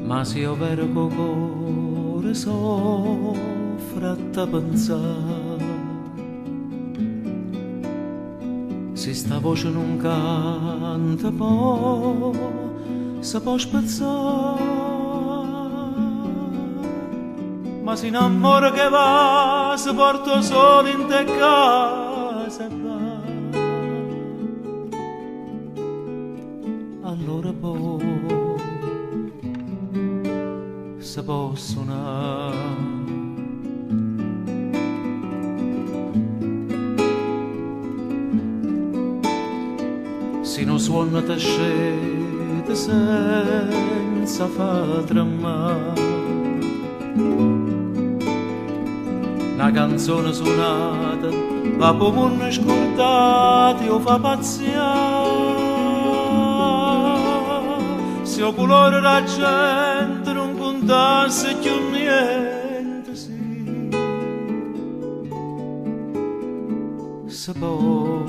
Ma se io vero cuore soffre a te pensare, se sta voce non canta poi si può spezzare, ma si innamora che va si porta solo in te casa e va. Allora poi si può suonare. Se non suona te scende senza far tremare, una canzone suonata va per mondo scordati o fa pazziare. Se il colore della gente non contasse più niente, sì, se può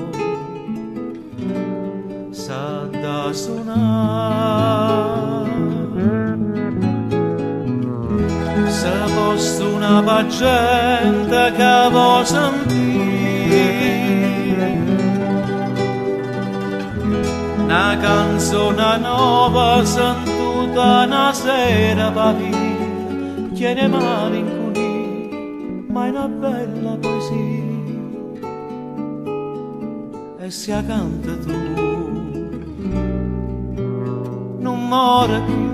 sa da suonare, se fosse una paziente che vuoi sentire, una canzone nuova sentuta una sera va via, tiene malinconia, ma è una bella poesia, e se la canta tu non muore più.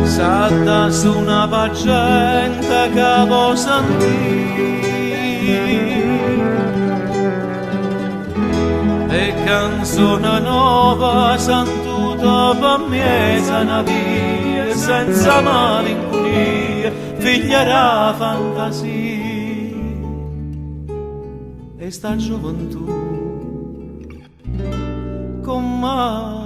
Salta su una paziente che vuoi sentire, e canzone nuova sentuta per mezza una via, senza malinconia, figlia della fantasia, e sta gioventù con me.